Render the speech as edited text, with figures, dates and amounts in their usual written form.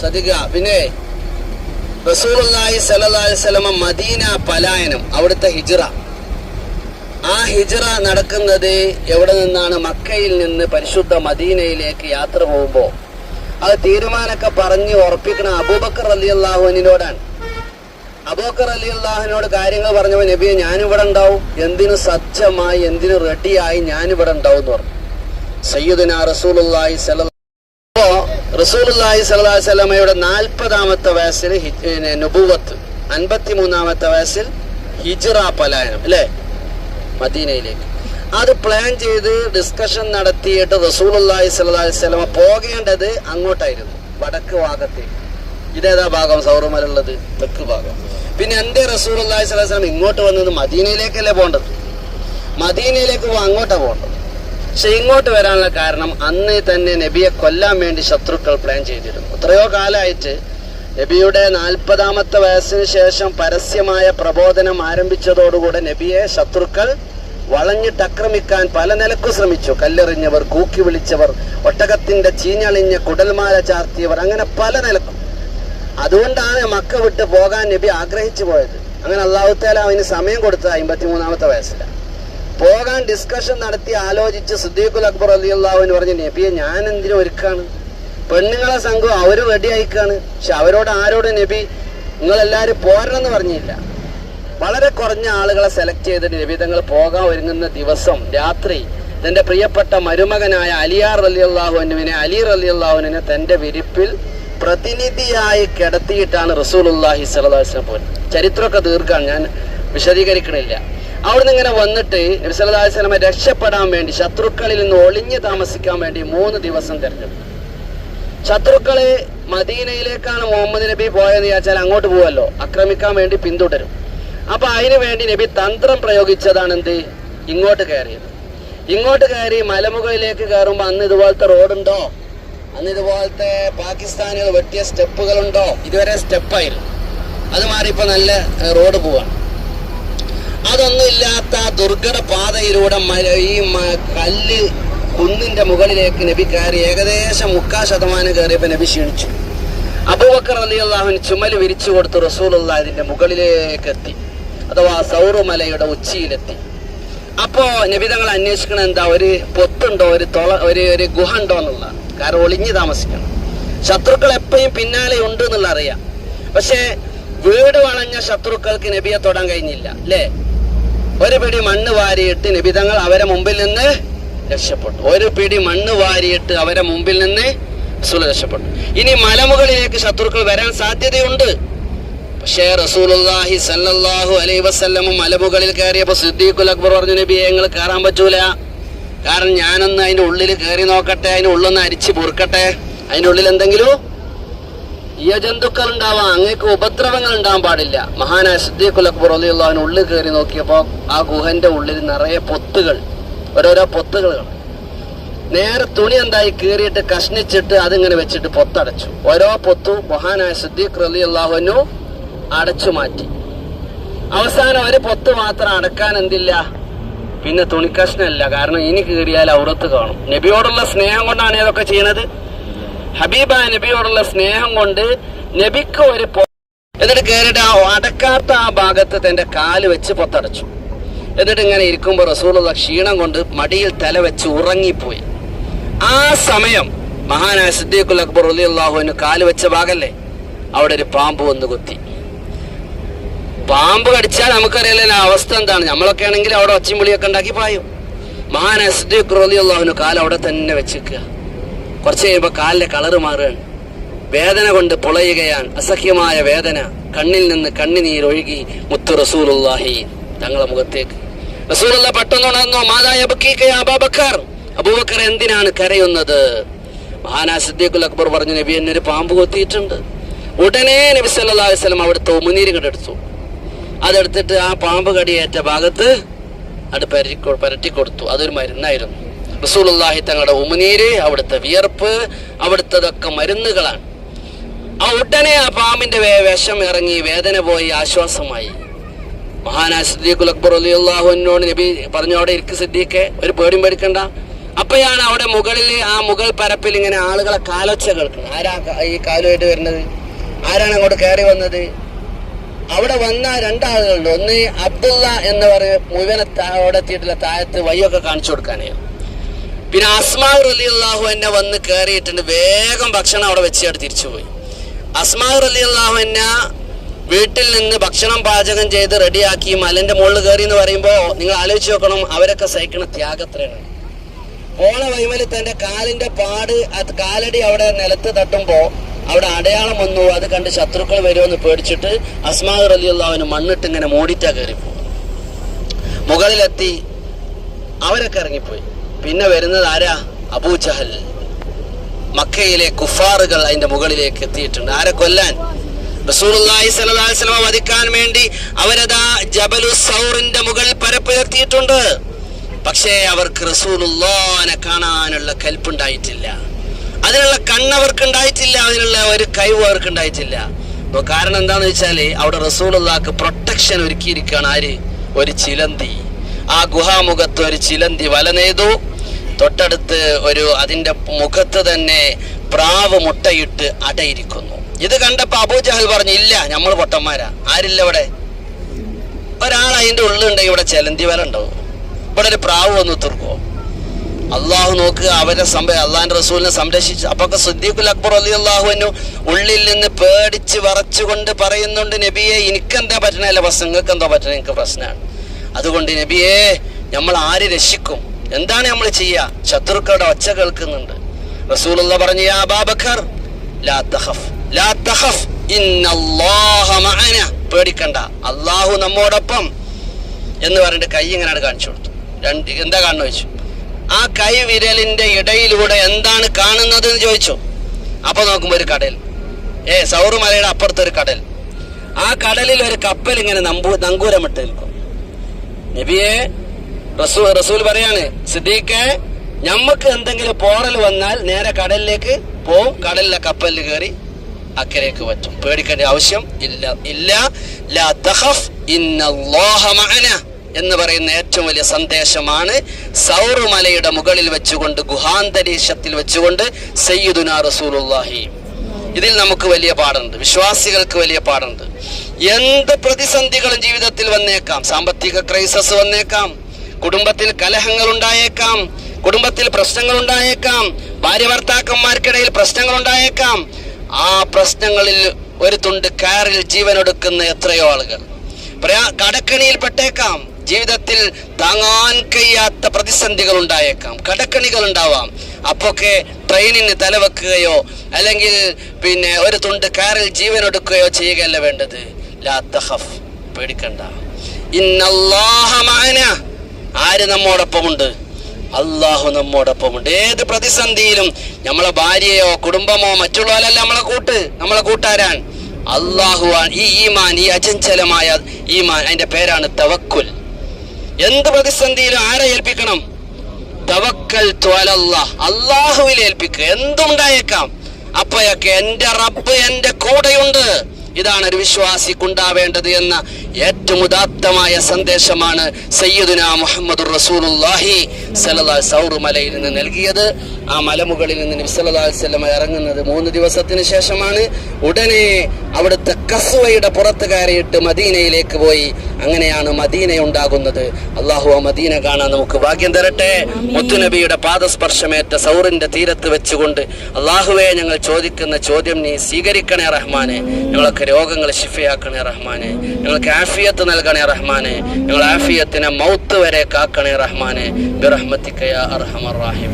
ശ്രദ്ധിക്കുക. പിന്നെ റസൂലുള്ളാഹി സ്വല്ലല്ലാഹു അലൈഹി വസല്ലം മദീന പലായനം, അവിടുത്തെ ഹിജ്റ, ആ ഹിജ്റ നടക്കുന്നത് എവിടെ നിന്നാണ്? മക്കയിൽ നിന്ന് പരിശുദ്ധ മദീനയിലേക്ക് യാത്ര പോകുമ്പോൾ അത് തീരുമാനമൊക്കെ പറഞ്ഞ് ഉറപ്പിക്കണ അബൂബക്കർ റളിയല്ലാഹു അൻഹുവിനോടാണ്. അബൂബക്കർ റളിയല്ലാഹുവിനോട് കാര്യങ്ങൾ പറഞ്ഞപ്പോൾ നബിയെ ഞാനിവിടെ ഉണ്ടാവും, എന്തിനു സജ്ജമായി, എന്തിനു റെഡിയായി ഞാനിവിടെ ഉണ്ടാവും എന്ന് പറഞ്ഞു. സയ്യിദുനാ റസൂലുള്ളാഹി റസൂലുള്ളാഹി സ്വല്ലല്ലാഹു അലൈഹി വസല്ലമയുടെ 40-ാമത്തെ വയസ്സിൽ നുബുവത്ത്, 53-ാമത്തെ വയസ്സിൽ ഹിജ്റ പലായനം അല്ലേ മദീനയിലേക്ക്. അത് പ്ലാൻ ചെയ്ത് ഡിസ്കഷൻ നടത്തിയിട്ട് റസൂലുള്ളാഹി സ്വല്ലല്ലാഹു അലൈഹി വസല്ലമ പോകേണ്ടത് അങ്ങോട്ടായിരുന്നു, വടക്ക് ഭാഗത്തേക്ക്. ഇതേതാ ഭാഗം? സൗറുമലുള്ളത് തെക്ക് ഭാഗം. പിന്നെ എന്തേ റസൂലുള്ളാഹി സ്വല്ലല്ലാഹു അലൈഹി വസല്ലം ഇങ്ങോട്ട് വന്നത്? മദീനയിലേക്കല്ലേ പോകേണ്ടത്, മദീനയിലേക്ക് അങ്ങോട്ടാ പോകേണ്ടത്. പക്ഷെ ഇങ്ങോട്ട് വരാനുള്ള കാരണം അന്ന് തന്നെ നബിയെ കൊല്ലാൻ വേണ്ടി ശത്രുക്കൾ പ്ലാൻ ചെയ്തിരുന്നു. എത്രയോ കാലമായിട്ട് നബിയുടെ 40-ാമത്തെ വയസ്സിന് ശേഷം പരസ്യമായ പ്രബോധനം ആരംഭിച്ചതോടുകൂടെ നബിയെ ശത്രുക്കൾ വളഞ്ഞിട്ടാക്രമിക്കാൻ പല നിലക്കും ശ്രമിച്ചു. കല്ലെറിഞ്ഞവർ, കൂക്കി വിളിച്ചവർ, ഒട്ടകത്തിന്റെ ചീഞ്ഞളിഞ്ഞ കുടൽമാല ചാർത്തിയവർ, അങ്ങനെ പല നിലക്കും. അതുകൊണ്ടാണ് മക്ക വിട്ട് പോകാൻ നബി ആഗ്രഹിച്ചു പോയത്. അങ്ങനെ അല്ലാഹു തആല അവന് സമയം കൊടുത്തത് 53-ാമത്തെ വയസ്സിലാണ്. പോകാൻ ഡിസ്കഷൻ നടത്തി ആലോചിച്ച് സിദ്ദീഖുൽ അക്ബർ റളിയല്ലാഹു അൻഹു പറഞ്ഞു, നബിയെ ഞാൻ എന്തിനു ഒരുക്കാണ്, പെണ്ണുങ്ങളെ സംഘം അവര് റെഡി ആയിക്കാണ്. പക്ഷെ അവരോട് ആരോട് നബി നിങ്ങളെല്ലാരും പോരണമെന്ന് പറഞ്ഞില്ല. വളരെ കുറഞ്ഞ ആളുകളെ സെലക്ട് ചെയ്തിട്ട് നബി തങ്ങൾ പോകാൻ ഒരുങ്ങുന്ന ദിവസം രാത്രി തന്റെ പ്രിയപ്പെട്ട മരുമകനായ അലി റളിയല്ലാഹു അൻഹുവിനെ തന്റെ വിരിപ്പിൽ പ്രതിനിധിയായി കിടത്തിയിട്ടാണ് റസൂലുള്ളാഹി സ്വല്ലല്ലാഹു അലൈഹി വസല്ലം പോയത്. ചരിത്രമൊക്കെ ദീർഘമാണ്, ഞാൻ വിശദീകരിക്കണില്ല. അവിടുന്ന് ഇങ്ങനെ വന്നിട്ട് നബി സല്ലല്ലാഹു അലൈഹി വസല്ലം രക്ഷപ്പെടാൻ വേണ്ടി, ശത്രുക്കളിൽ നിന്ന് ഒളിഞ്ഞു താമസിക്കാൻ വേണ്ടി 3 ദിവസം തെരഞ്ഞെടുത്തു. ശത്രുക്കളെ മദീനയിലേക്കാണ് മുഹമ്മദ് നബി പോയെന്ന് വിചാരിച്ചാൽ അങ്ങോട്ട് പോവല്ലോ, ആക്രമിക്കാൻ വേണ്ടി പിന്തുടരും. അപ്പൊ അതിനു വേണ്ടി നബി തന്ത്രം പ്രയോഗിച്ചതാണ് എന്ത്? ഇങ്ങോട്ട് കയറിയത്. ഇങ്ങോട്ട് കയറി മലമുകളിലേക്ക് കയറുമ്പോ അന്ന് ഇതുപോലത്തെ റോഡുണ്ടോ? അന്ന് ഇതുപോലത്തെ പാകിസ്ഥാനികൾ വെട്ടിയ സ്റ്റെപ്പുകളുണ്ടോ? ഇതുവരെ സ്റ്റെപ്പായിരുന്നു, അത് മാറി ഇപ്പൊ നല്ല റോഡ് പോവാണ്. അതൊന്നും ഇല്ലാത്ത ദുർഘട പാതയിലൂടെ ഈ കല്ല് കുന്നിന്റെ മുകളിലേക്ക് നബി കയറി. ഏകദേശം 3/4 കയറിയപ്പോ നബി ക്ഷീണിച്ചു. അബൂബക്കർ റളിയല്ലാഹു അൻഹു ചുമല് വിരിച്ചു കൊടുത്ത് റസൂലുള്ളാഹി ഇതിന്റെ മുകളിലേക്ക് എത്തി, അഥവാ സൗറുമലയുടെ ഉച്ചിയിലെത്തി. അപ്പോ നബി തങ്ങൾ അന്വേഷിക്കണ എന്താ? ഒരു പൊത്തുണ്ടോ, ഒരു ഗുഹ ഉണ്ടോ എന്നുള്ള. കാരണം ഒളിഞ്ഞു താമസിക്കണം, ശത്രുക്കൾ എപ്പോഴും പിന്നാലെ ഉണ്ട് എന്നുള്ള അറിയാം. പക്ഷെ വീട് വളഞ്ഞ ശത്രുക്കൾക്ക് നബിയെ തൊടാൻ കഴിഞ്ഞില്ല അല്ലേ? ഒരു പിടി മണ്ണ് വാരിയിട്ട് നബി തങ്ങൾ അവരെ മുമ്പിൽ നിന്ന് രക്ഷപ്പെട്ടു. ഒരു പിടി മണ്ണ് വാരിയിട്ട് അവരെ മുമ്പിൽ നിന്ന് റസൂൽ രക്ഷപ്പെട്ടു. ഇനി മലമുകളിലേക്ക് ശത്രുക്കൾ വരാൻ സാധ്യതയുണ്ട്. പക്ഷേ റസൂലുള്ളാഹി സ്വല്ലല്ലാഹു അലൈഹി വസല്ലം മലമുകളിൽ കയറിയപ്പോ സിദ്ദീഖുൽ അക്ബർ പറഞ്ഞു, നബിയെ ഞങ്ങൾ കയറാൻ പറ്റൂല. കാരണം ഞാനൊന്ന് അതിന്റെ ഉള്ളിൽ കയറി നോക്കട്ടെ, അതിന്റെ ഉള്ളൊന്ന് അരിച്ച് പൊറുക്കട്ടെ, അതിന്റെ ഉള്ളിൽ എന്തെങ്കിലും ജന്തുക്കൾ ഉണ്ടാവാം, അങ്ങേക്ക് ഉപദ്രവങ്ങൾ ഉണ്ടാവാൻ പാടില്ല. മഹാനായ സിദ്ദീഖുൽ അക്ബർ റളിയല്ലാഹു അൻഹു ഉള്ളിൽ കയറി നോക്കിയപ്പോ ആ ഗുഹന്റെ ഉള്ളിൽ നിറയെ പൊത്തുകൾ, ഓരോരോ പൊത്തുകൾ. നേരെ തുണി എന്തായി കീറിയിട്ട് കഷ്ണിച്ചിട്ട് അതിങ്ങനെ വെച്ചിട്ട് പൊത്തടച്ചു. ഓരോ പൊത്തും മഹാനായ സിദ്ദീഖ് റളിയല്ലാഹു അൻഹു അടച്ചു മാറ്റി. അവസാനം ഒരു പൊത്ത് മാത്രം അടക്കാൻ എന്തില്ല, പിന്നെ തുണിക്കഷ്ണല്ല. കാരണം ഇനി കീറിയാൽ ഔറത്ത് കാണും. നബിയോടുള്ള സ്നേഹം കൊണ്ടാണ് ഇതൊക്കെ ചെയ്യണത്. ഹബീബായ നബിയോടുള്ള സ്നേഹം കൊണ്ട് നബിക്ക് ഒരു എന്നിട്ട് കയറിയിട്ട് ആ അടക്കാത്ത ആ ഭാഗത്ത് തന്റെ കാല് വെച്ച് പൊത്തടച്ചു. എന്നിട്ട് ഇങ്ങനെ ഇരിക്കുമ്പോൾ റസൂലുള്ള ക്ഷീണം കൊണ്ട് മടിയിൽ തല വെച്ച് ഉറങ്ങിപ്പോയി. ആ സമയം മഹാനായ സിദ്ദീഖുൽ അക്ബർ റളിയല്ലാഹു അൻഹു കാല് വെച്ച ഭാഗല്ലേ, അവിടെ ഒരു പാമ്പ് വന്ന് കുത്തി. പാമ്പ് കടിച്ചാൽ നമുക്കറിയാലോ അവസ്ഥ എന്താണ്. നമ്മളൊക്കെ ആണെങ്കിൽ അവിടെ ഒച്ചയും വിളിയൊക്കെ ഉണ്ടാക്കി പായും. മഹാനായ സിദ്ദീഖ് റളിയല്ലാഹു അൻഹു കാല് അവിടെ തന്നെ വെച്ചിക്കുക. കുറച്ച് കഴിയുമ്പോൾ കാലിന്റെ കളറ് മാറുകയാണ്, വേദന കൊണ്ട് പൊളയുകയാണ്, അസഹ്യമായ വേദന. കണ്ണിൽ നിന്ന് കണ്ണിനീരൊഴുകി മുത്തു റസൂലുള്ളാഹി തങ്ങളുടെ മുഖത്തേക്ക്. റസൂലുള്ള പെട്ടെന്ന് ഉണർന്നു. മാതാ യബ്കീക യാ അബൂബക്കർ, അബൂബക്കർ എന്തിനാണ് കരയുന്നത്? മഹാനായ സിദ്ദീഖുൽ അക്ബർ പറഞ്ഞു, നബി എന്നെ ഒരു പാമ്പ് കൊത്തിയിട്ടുണ്ട്. ഉടനെ നബി സല്ലല്ലാഹു അലൈഹി വസല്ലം അവിടുത്തെ ഉമിനീര് കണ്ടെടുത്തു. അതെടുത്തിട്ട് ആ പാമ്പ് കടിയേറ്റ ഭാഗത്ത് അത് പരട്ടി കൊടുത്തു. അതൊരു മരുന്നായിരുന്നു. റസൂലുള്ളാഹി തങ്ങളുടെ ഉമിനീര്, അവിടുത്തെ വിയർപ്പ്, അവിടുത്തതൊക്കെ മരുന്നുകളാണ്. ആ ഉടനെ ആ പാമ്പിന്റെ വിഷം ഇറങ്ങി, വേദന പോയി, ആശ്വാസമായി. മഹാനായ സിദ്ദീഖുൽ അക്ബർ റളിയല്ലാഹു അൻഹുവിനോട് നബി പറഞ്ഞു, അവിടെ ഇരിക്ക് സിദ്ദീഖേ, ഒരു പേടിയും പേടിക്കണ്ട, അപ്പോഴാണ് അവിടെ മുകളിൽ ആ മുകൾ പരപ്പിൽ ഇങ്ങനെ ആളുകളെ കാലൊച്ച കേൾക്കുന്നത്. ആരാ ഈ കാലുമായിട്ട് വരുന്നത്? ആരാണ് അങ്ങോട്ട് കയറി വന്നത്? അവിടെ വന്ന രണ്ടാളുകളുണ്ട്. ഒന്ന് അബ്ദുള്ള എന്ന് പറയുന്ന മുഴുവൻ അവിടെ എത്തിയിട്ടില്ല, താഴത്ത് വയ്യൊക്കെ കാണിച്ചു കൊടുക്കാനേ. പിന്നെ അസ്മാ റളിയല്ലാഹു അൻഹ വന്ന് കയറിയിട്ടുണ്ട്. വേഗം ഭക്ഷണം അവിടെ വെച്ച് തിരിച്ചുപോയി. അസ്മാ റളിയല്ലാഹു അൻഹ വീട്ടിൽ നിന്ന് ഭക്ഷണം പാചകം ചെയ്ത് റെഡിയാക്കി മലന്റെ മുകളിൽ കയറി എന്ന് പറയുമ്പോൾ നിങ്ങൾ ആലോചിച്ച് നോക്കണം, അവരൊക്കെ സഹിക്കണ ത്യാഗത്രയാണ്. പോണ വൈമല് തന്റെ കാലിന്റെ പാട്, അത് കാലടി അവിടെ നിലത്ത് തട്ടുമ്പോ അവിടെ അടയാളം വന്നു. അത് കണ്ട് ശത്രുക്കൾ വരുമെന്ന് പേടിച്ചിട്ട് അസ്മാ റളിയല്ലാഹു അൻഹ മണ്ണിട്ട് ഇങ്ങനെ മൂടിറ്റാ കയറിപ്പോ. മുകളിലെത്തി അവരൊക്കെ ഇറങ്ങിപ്പോയി. പിന്നെ വരുന്നത് ആരാ? അബൂജഹൽ. മക്കയിലെ കുഫാറുകൾ അതിന്റെ മുകളിലേക്ക് എത്തിയിട്ടുണ്ട്. ആരെ കൊല്ലാൻ? റസൂലുള്ളാഹി സ്വല്ലല്ലാഹു അലൈഹി വസല്ലം വധിക്കാൻ വേണ്ടി അവരതാ ജബലു സൗറിന്റെ മുകളിൽ പരപ്പിലെത്തിയിട്ടുണ്ട്. പക്ഷേ അവർക്ക് റസൂലുള്ളാഹിനെ കാണാനുള്ള കൽപ്പുണ്ടായിട്ടില്ല, അതിനുള്ള കണ്ണവർക്ക് ഉണ്ടായിട്ടില്ല, അതിനുള്ള ഒരു കഴിവ് അവർക്ക് ഉണ്ടായിട്ടില്ല. കാരണം എന്താന്ന് വെച്ചാല് അവിടെ റസൂലുള്ളാഹിക്ക് പ്രൊട്ടക്ഷൻ ഒരുക്കിയിരിക്കുകയാണ്. ആര്? ഒരു ചിലന്തി. ആ ഗുഹാമുഖത്ത് ഒരു ചിലന്തി വല നെയ്തു. തൊട്ടടുത്ത് അതിന്റെ മുഖത്ത് തന്നെ പ്രാവ് മുട്ടയിട്ട് അടയിരിക്കുന്നു. ഇത് കണ്ടപ്പോ അബൂജഹൽ പറഞ്ഞു, ഇല്ല, നമ്മൾ പൊട്ടന്മാരാ, ആരില്ല ഇവിടെ? ഒരാൾ അതിന്റെ ഉള്ളുണ്ടെങ്കിൽ ഇവിടെ ചിലന്തി വല ഉണ്ടാവും, ഇവിടെ ഒരു പ്രാവ് വന്ന് തീർക്കുമോ? അള്ളാഹു നോക്കുക, അവരെ അള്ളാഹിന്റെ റസൂലിനെ സംരക്ഷിച്ചു. അപ്പൊ സിദ്ദീഖുൽ അക്ബർ റളിയല്ലാഹു അൻഹു ഉള്ളിൽ നിന്ന് പേടിച്ച് വിറച്ചുകൊണ്ട് പറയുന്നുണ്ട്, നബിയെ എനിക്കെന്താ പറ്റണല്ല പ്രശ്നം, നിങ്ങൾക്ക് എന്താ പറ്റണ? എനിക്ക് പ്രശ്നമാണ്. അതുകൊണ്ട് നബിയെ, നമ്മൾ ആര് രക്ഷിക്കും? എന്താണ് നമ്മൾ ചെയ്യുക? ശത്രുക്കളുടെ ഒച്ച കേൾക്കുന്നുണ്ട്. റസൂലുള്ളാഹി പറഞ്ഞു, യാ അബൂബക്കർ ലാ തഖഫ് ലാ തഖഫ് ഇന്നല്ലാഹ മഅന, പേടിക്കണ്ട, അള്ളാഹു നമ്മോടൊപ്പം എന്ന് പറഞ്ഞിട്ട് കൈ ഇങ്ങനെ കാണിച്ചു കൊടുത്തു. എന്താ കാണുന്നു ചോദിച്ചു. ആ കൈ വിരലിന്റെ ഇടയിലൂടെ എന്താണ് കാണുന്നത് എന്ന് ചോദിച്ചു. അപ്പൊ നോക്കുമ്പോ ഒരു കടൽ, സൗർ മലയുടെ അപ്പുറത്തൊരു കടൽ. ആ കടലിൽ ഒരു കപ്പൽ ഇങ്ങനെ നങ്കൂരമിട്ട് നിൽക്കും. നബിയെ, റസൂൽ പറയാണ്, സിദ്ദീഖേ, ഞമ്മക്ക് എന്തെങ്കിലും പോറൽ വന്നാൽ നേരെ കടലിലേക്ക് പോവും, കടലിലെ കപ്പലിൽ കയറി അക്കരയ്ക്ക് പറ്റും, പേടിക്കേണ്ട ആവശ്യം ഇല്ല. ലാ തഖഫ് ഇന്നല്ലാഹ മഅന എന്ന് പറയുന്ന ഏറ്റവും വലിയ സന്ദേശമാണ് സൗർ മലയുടെ മുകളിൽ വെച്ചുകൊണ്ട്, ഗുഹാന്തരീക്ഷത്തിൽ വെച്ചുകൊണ്ട് സയ്യിദുനാ റസൂലുള്ളാഹി. ഇതിൽ നമുക്ക് വലിയ പാടുണ്ട്, വിശ്വാസികൾക്ക് വലിയ പാടുണ്ട്. എന്ത് പ്രതിസന്ധികളും ജീവിതത്തിൽ വന്നേക്കാം. സാമ്പത്തിക ക്രൈസിസ് വന്നേക്കാം, കുടുംബത്തിൽ കലഹങ്ങൾ ഉണ്ടായേക്കാം, കുടുംബത്തിൽ പ്രശ്നങ്ങൾ ഉണ്ടായേക്കാം, ഭാര്യ ഭർത്താക്കന്മാർക്കിടയിൽ പ്രശ്നങ്ങൾ ഉണ്ടായേക്കാം. ആ പ്രശ്നങ്ങളിൽ ഒരു തുണ്ട് കാറിൽ ജീവനൊടുക്കുന്ന എത്രയോ ആളുകൾ. കടക്കണിയിൽ പെട്ടേക്കാം, ജീവിതത്തിൽ താങ്ങാൻ കഴിയാത്ത പ്രതിസന്ധികൾ ഉണ്ടായേക്കാം, കടക്കണികൾ ഉണ്ടാവാം. അപ്പൊക്കെ ട്രെയിനിന് തലവെക്കുകയോ അല്ലെങ്കിൽ പിന്നെ ഒരു തുണ്ട് കാറിൽ ജീവനൊടുക്കുകയോ ചെയ്യുകയല്ല വേണ്ടത്. ലാ തഖഫ്, പേടിക്കണ്ട. ഇന്നല്ലാഹ മഅന, ആര് നമ്മോടൊപ്പമുണ്ട്? അള്ളാഹു നമ്മോടൊപ്പമുണ്ട്. ഏത് പ്രതിസന്ധിയിലും നമ്മളെ ഭാര്യയോ കുടുംബമോ മറ്റുള്ളവരല്ല നമ്മളെ കൂട്ടാരാൻ അള്ളാഹുവാൻ. ഈ ഈമാൻ, ഈ അചഞ്ചലമായ ഈമാൻ, അതിന്റെ പേരാണ് തവക്കുൽ. എന്ത് പ്രതിസന്ധിയിലും ആരെ ഏൽപ്പിക്കണം? തവക്കൽതു അലല്ലാഹ്, അള്ളാഹുവിൽ ഏൽപ്പിക്കുക. എന്തുണ്ടായേക്കാം, അപ്പോഴൊക്കെ എന്റെ റബ്ബ് എന്റെ കൂടെയുണ്ട്. ഇതാണ് ഒരു വിശ്വാസിക്കുണ്ടാവേണ്ടത് എന്ന ഏറ്റവും ഉദാത്തമായ സന്ദേശമാണ് സയ്യിദുനാ മുഹമ്മദുർ റസൂലുള്ളാഹി സ്വല്ലല്ലാഹു അലൈഹി സൗർ മലയിൽ നിന്ന് നൽകിയത്. ആ മലമുകളിൽ നിന്ന് നബി സല്ലല്ലാഹു അലൈഹി വസല്ലം ഇറങ്ങുന്നത് 3 ദിവസത്തിന് ശേഷമാണ്. ഉടനെ അവിടുത്തെ കസ്വയുടെ പുറത്ത് കയറിയിട്ട് മദീനയിലേക്ക് പോയി. അങ്ങനെയാണ് മദീന ഉണ്ടാകുന്നത്. അള്ളാഹു ആ മദീന കാണാൻ നമുക്ക് ഭാഗ്യം തരട്ടെ. മുത്തുനബിയുടെ പാദസ്പർശമേറ്റ സൗറിന്റെ തീരത്ത് വെച്ചുകൊണ്ട് അള്ളാഹുവെ, ഞങ്ങൾ ചോദിക്കുന്ന ചോദ്യം നീ സ്വീകരിക്കണേ റഹ്മാനെ. ഞങ്ങൾക്ക് രോഗങ്ങൾ ശിഫയാക്കണേ റഹ്മാനെ. ഞങ്ങൾക്ക് ആഫിയത്ത് നൽകണേ റഹ്മാനെ. ഞങ്ങൾ ആഫിയത്തിനെ മൗത്ത് വരെ കാക്കണേ റഹ്മാനെ. ബിറഹ്മതിക യാ അർഹമർ റഹീമീൻ.